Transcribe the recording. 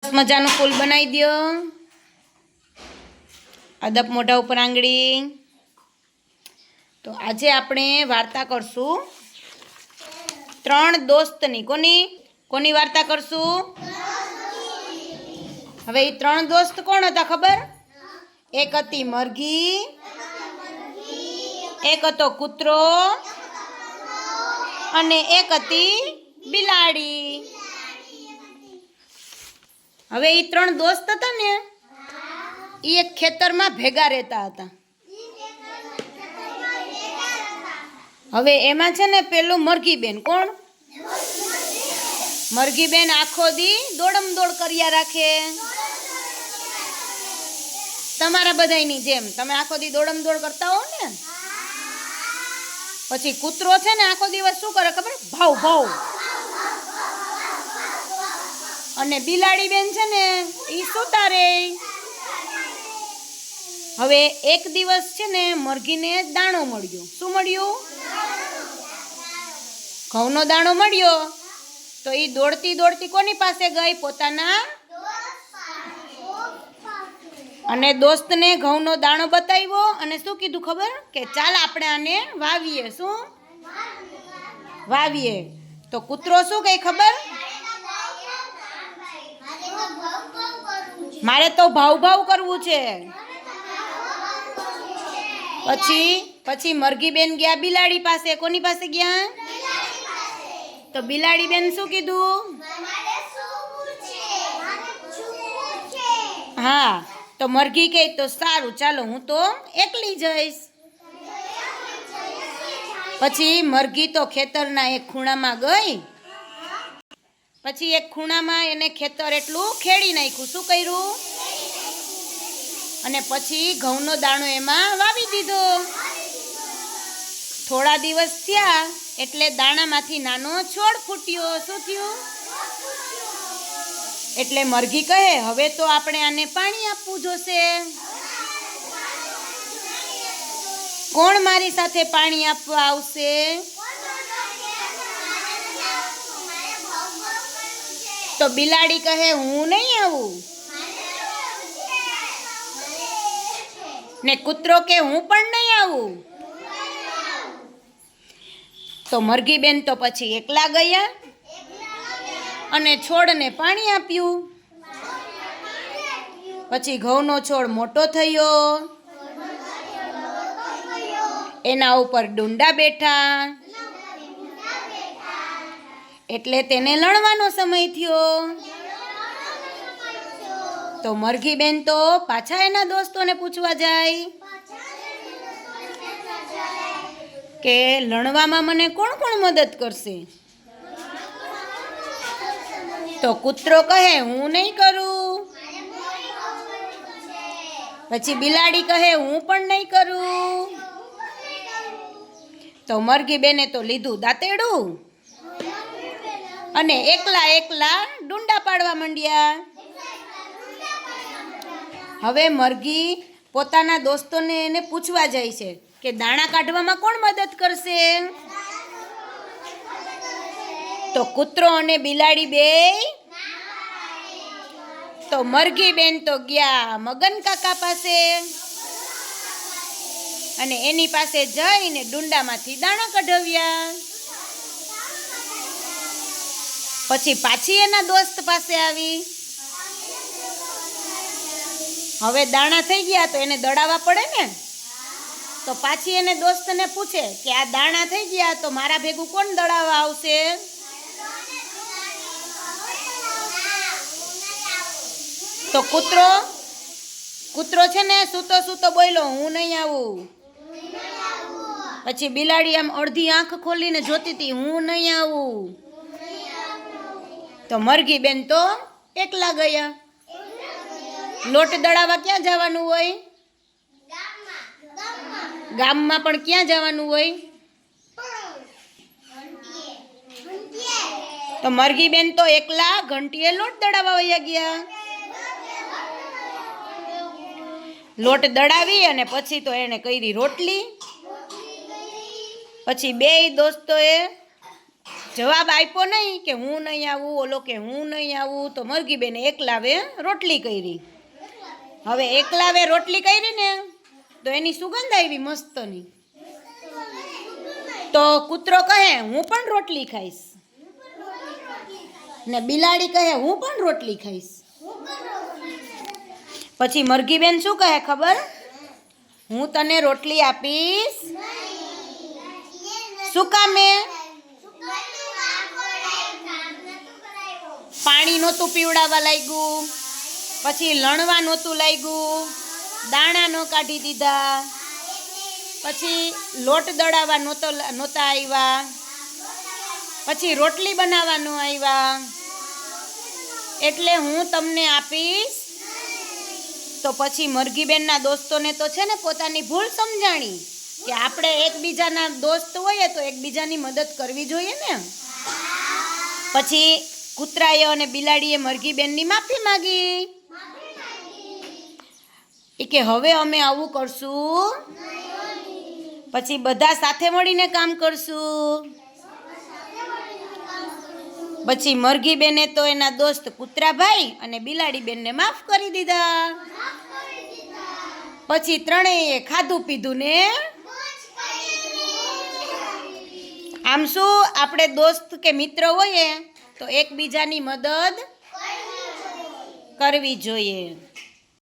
મજાનું ફૂલ બનાવી દો। અદબ મોઢા ઉપર આંગળી। તો આજે આપણે વાર્તા કરશું ત્રણ દોસ્તની। કોની કોની વાર્તા કરશું? હવે એ ત્રણ દોસ્ત કોણ હતા ખબર? એક હતી મરઘી, એક હતો કૂતરો અને એક હતી બિલાડી। હવે એ ત્રણ દોસ્ત હતા ને એ એક ખેતરમાં ભેગા રહેતા હતા। હવે એમાં છે ને પેલું મરઘીબેન। કોણ? મરઘીબેન આખો દી દોડમ દોડ કર્યા રાખે, તમારા બધાયની જેમ। તમે આખો દી દોડમ દોડ કરતા હો ને। પછી કૂતરો છે ને આખો દિવસ શું કરે ખબર? ભાવ ભાવ। અને બિલાડી બેન છે ને એ સૂતા રહે। હવે એક દિવસ છે ને મરઘીને દાણો મળ્યો। શું મળ્યું? ઘઉંનો દાણો મળ્યો। તો એ દોડતી દોડતી કોની પાસે ગઈ? પોતાના અને દોસ્તને ઘઉંનો દાણો બતાવ્યો અને શું કીધું ખબર? કે ચાલ આપણે આને વાવીએ। શું વાવીએ? તો કૂતરો શું કહે ખબર? મારે તો ભાવ ભાવ કરવું છે। પછી મરઘીબેન ગયા બિલાડી પાસે। કોની પાસે ગયા? તો બિલાડી બેન શું કીધું? હા, તો મરઘી કહે તો સારું ચાલો હું તો એકલી જઈશ। પછી મરઘી તો ખેતરના એક ખૂણામાં ગઈ। પછી એક ખૂણામાં એને ખેતર એટલું ખેડી નાખ્યું। શું કર્યું? અને પછી ઘઉંનો દાણો એમાં વાવી દીધો। થોડા દિવસ થયા એટલે દાણામાંથી નાનો છોડ ફૂટ્યો। શું થયું? એટલે મરઘી કહે હવે તો આપણે આને પાણી આપવું જોશે। કોણ મારી સાથે પાણી આપવા આવશે? તો બિલાડી કહે હું નહીં આવું। ને કૂતરો કે હું પણ નહીં આવું। તો મરઘીબેન તો પછી એકલા ગયા અને છોડને પાણી આપ્યું। પછી ઘઉંનો છોડ મોટો થયો, એના ઉપર ડુંડા બેઠા, એટલે તેને લણવાનો સમય થયો। તો મરઘીબેન તો પાછા એના દોસ્તોને પૂછવા જાય કે લણવામાં મને કોણ કોણ મદદ કરશે? તો કૂતરો કહે હું નહીં કરું। પછી બિલાડી કહે હું પણ નહીં કરું। તો મરઘીબેને તો લીધું દાંતેડું અને એકલા એકલા ડુંડા પાડવા માંડ્યા। હવે મરઘી પોતાના દોસ્તોને એને પૂછવા જાય છે કે દાણા કાઢવામાં કોણ મદદ કરશે? તો કૂતરો અને બિલાડી બેય। તો મરઘીબેન તો ગયા મગન કાકા પાસે અને એની પાસે જઈને ડુંડામાંથી દાણા કઢાવ્યા। પછી પાછી એના દોસ્ત પાસે આવી। હવે દાણા થઈ ગયા તો એને દળાવવા પડે ને। તો પાછી એને દોસ્તને પૂછે કે આ દાણા થઈ ગયા તો મારા ભેગું કોણ દળાવવા આવશે? તો કૂતરો છે ને સૂતો સૂતો બોલ્યો હું નહીં આવું। પછી બિલાડી આમ અડધી આંખ ખોલીને જોતી હતી હું નહીં આવું। તો મરઘીબેન તો એકલા ગયા। લોટ દળાવવા ક્યાં જવાનું હોય? ગામમાં પણ ક્યાં જવાનું હોય? તો મરઘીબેન તો એકલા ઘંટીએ લોટ દળાવવા વયા ગયા। લોટ દળાવી અને પછી તો એને કરી રોટલી। પછી બેય દોસ્તોએ જવાબ આપ્યો નહીં કે હું નહીં આવું, ઓલો કે હું નહીં આવું, તો મરઘીબેને એકલાવે રોટલી કરી. હવે એકલાવે રોટલી કરી ને તો એની સુગંધ આવી મસ્તની. તો કૂતરો કહે હું પણ રોટલી ખાઈશ, ને બિલાડી કહે હું પણ રોટલી ખાઈશ. પછી મરઘીબેન શું કહે ખબર? હું તને રોટલી આપીશ. શું કામે? પાણી નહોતું પીવડાવવા લાગ્યું, પછી લણવા નહોતું લાગ્યું, દાણા ન કાઢી દીધા, પછી લોટ દળાવવા નહોતા આવ્યા, પછી રોટલી બનાવવા ન આવ્યા, એટલે હું તમને આપીશ. તો પછી મરઘીબેનના દોસ્તોને તો છે ને પોતાની ભૂલ સમજાણી કે આપણે એકબીજાના દોસ્ત હોઈએ તો એકબીજાની મદદ કરવી જોઈએ ને. પછી કૂતરાએ અને બિલાડીએ મરઘીબેનની માફી માગી કે હવે અમે આવું કરશું, પછી બધા સાથે મળીને કામ કરશું. પછી મરઘીબેને તો એના દોસ્ત કૂતરાભાઈ અને બિલાડીબેનને માફ કરી દીધા. પછી ત્રણેય ખાધું પીધું ને આમ શું આપણે દોસ્ત કે મિત્ર હોઈએ તો એકબીજાની મદદ કરવી જોઈએ.